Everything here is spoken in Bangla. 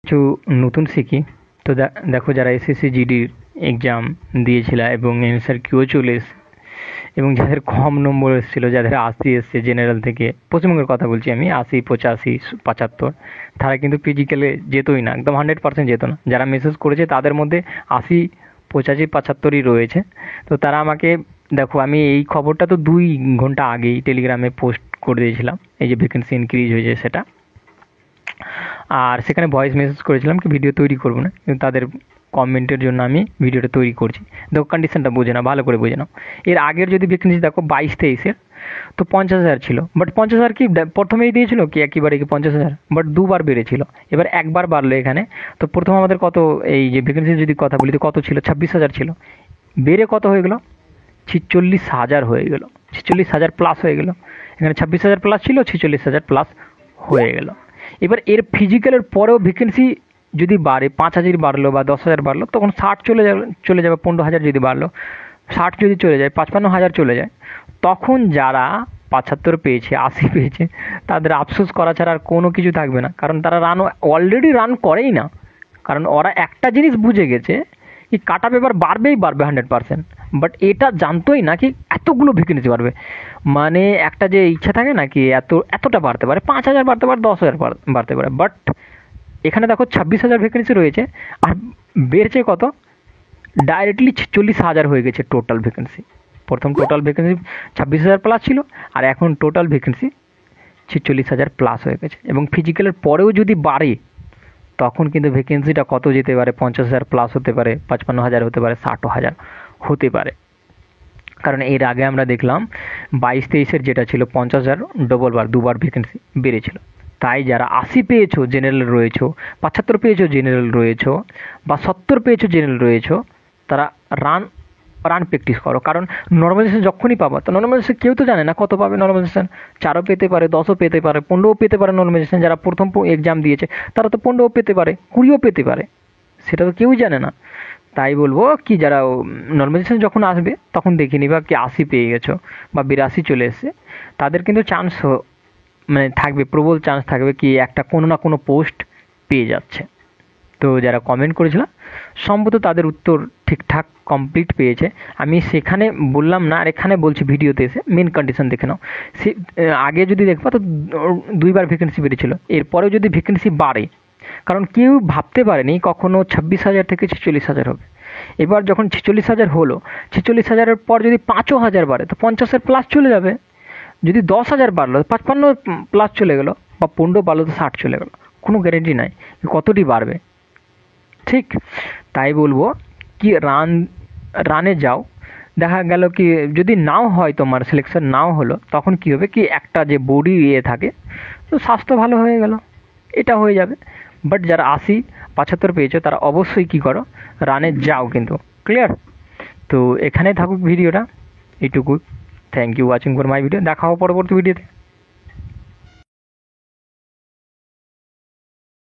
কিছু নতুন শিখি। তো দেখো, যারা এসএসসি জিডির এক্সাম দিয়েছিল এবং অ্যান্সার কিউ চলে এসেছে এবং যাদের কম নম্বর এসেছিলো, যাদের 80 এসছে জেনারেল থেকে, পশ্চিমবঙ্গের কথা বলছি আমি, 80, 85, 75, তারা কিন্তু ফিজিক্যালে যেতই না, একদম 100% যেত না। যারা মেসেজ করেছে তাদের মধ্যে 80, 85, 75ই রয়েছে। তো তারা আমাকে, দেখো আমি এই খবরটা তো 2 ঘন্টা আগেই টেলিগ্রামে পোস্ট করে দিয়েছিলাম, এই যে ভ্যাকেন্সি ইনক্রিজ হয়েছে সেটা। আর সেখানে ভয়েস মেসেজ করেছিলাম কি ভিডিও তৈরি করবো না, কিন্তু তাদের কমেন্টের জন্য আমি ভিডিওটা তৈরি করছি। দেখো কন্ডিশনটা বোঝে না, ভালো করে বোঝে নাও। এর আগের যদি ভ্যাকেন্সি দেখো 22-23-এর, তো 50,000 ছিল। বাট 50,000 কি প্রথমেই দিয়েছিল কি একেবারে কি 50,000? বাট দুবার বেড়েছিল, এবার একবার বাড়লো এখানে। তো প্রথম আমাদের কত, এই যে ভ্যাকেন্সি যদি কথা বলি, তো কত ছিল? 26,000 ছিল। বেড়ে কত হয়ে গেলো? 46,000 হয়ে গেলো, 46,000 প্লাস হয়ে গেলো। এখানে 26,000 প্লাস ছিল, 46,000 প্লাস হয়ে গেল। এবার এর ফিজিক্যালের পরেও ভ্যাকেন্সি যদি বাড়ে, 5,000 বাড়লো বা 10,000 বাড়লো, তখন 60 চলে যাবে 15,000 যদি বাড়লো, 60 যদি চলে যায়, 55,000 চলে যায়, তখন যারা 75 পেয়েছে, 80 পেয়েছে, তাদের আফসোস করা ছাড়া আর কোনো কিছু থাকবে না। কারণ তারা অলরেডি রান করেই না। কারণ ওরা একটা জিনিস বুঝে গেছে কি কাট আপ এবার বাড়বেই বাড়বে 100%। বাট এটা জানতোই না কি এতগুলো ভ্যাকেন্সি বাড়বে। মানে একটা যে ইচ্ছা থাকে না কি এতটা বাড়তে পারে, 5,000 বাড়তে পারে, 10,000 বাড়তে পারে। বাট এখানে দেখো 26,000 ভ্যাকেন্সি রয়েছে, আর বেড়েছে কত? ডাইরেক্টলি 46,000 হয়ে গেছে টোটাল ভ্যাকেন্সি। প্রথম টোটাল ভ্যাকেন্সি 26,000 প্লাস ছিল, আর এখন টোটাল ভ্যাকেন্সি 46,000 প্লাস হয়ে গেছে। এবং ফিজিক্যালের পরেও যদি বাড়ে, তখন কিন্তু ভ্যাকেন্সিটা কত যেতে পারে? 50,000 প্লাস হতে পারে, 55,000 হতে পারে, 60,000 হতে পারে। কারণ এর আগে আমরা দেখলাম 22-23-এর যেটা ছিল 50,000, দুবার ভ্যাকেন্সি বেড়েছিল। তাই যারা 80 পেয়েছো জেনারেল রয়েছো, 75 পেয়েছো জেনারেল রয়েছো, বা 70 পেয়েছো জেনারেল রয়েছো, তারা রান রান প্র্যাকটিস করো। কারণ নর্মালাইজেশন যখনই পাবো, তো নর্মালাইজেশন কেউ তো জানে না কত পাবে নর্মালাইজেশন। 4ও পেতে পারে, 10ও পেতে পারে, 15ও পেতে পারে। নর্মালাইজেশন যারা প্রথম এক্সাম দিয়েছে তারা তো 15ও পেতে পারে, 20ও পেতে পারে, সেটা তো কেউই জানে না। তাই বলবো কি, যারা নর্মালাইজেশন যখন আসবে তখন দেখে নিবা কি 80 পেয়ে গেছো বা 82 চলে এসছে, তাদের কিন্তু চান্স মানে থাকবে, প্রবল চান্স থাকবে কি একটা কোনো না কোনো পোস্ট পেয়ে যাচ্ছে। তো যারা কমেন্ট করেছিল সম্ভবত তাদের উত্তর ঠিকঠাক কমপ্লিট পেয়েছে। আমি সেখানে বললাম না, আর এখানে বলছি ভিডিওতে এসে মেন কন্ডিশন দেখে নাও। সে আগে যদি দেখবা তো 2বার ভ্যাকেন্সি বেড়েছিল, এরপরেও যদি ভ্যাকেন্সি বাড়ে, কারণ কেউ ভাবতে পারেনি কখনো 26,000 থেকে 46,000 হবে। এবার যখন 46,000 হলো, 46,000-এর পর যদি 5,000 বাড়ে, তো 50-এর প্লাস চলে যাবে। যদি 10,000 বাড়লো, 55 প্লাস চলে গেলো, বা 15 বাড়লো তো 60 চলে গেলো। কোনো গ্যারেন্টি নাই কতটি বাড়বে, ঠিক? তাই বলবো কি রানে যাও। দেখা গেল কি যদি নাও হয়, তোমার সিলেকশন নাও হলো, তখন কি হবে কি একটা যে বডি থাকে, তো স্বাস্থ্য ভালো হয়ে গেল, এটা হয়ে যাবে। বাট যারা 80, 75 পেয়েছো, তারা অবশ্যই কি করো, রানে যাও কিন্তু। ক্লিয়ার? তো এখানেই থাকুক ভিডিওটা, এইটুকু। Thank you watching for my video. দেখা হবে পরবর্তী ভিডিওতে।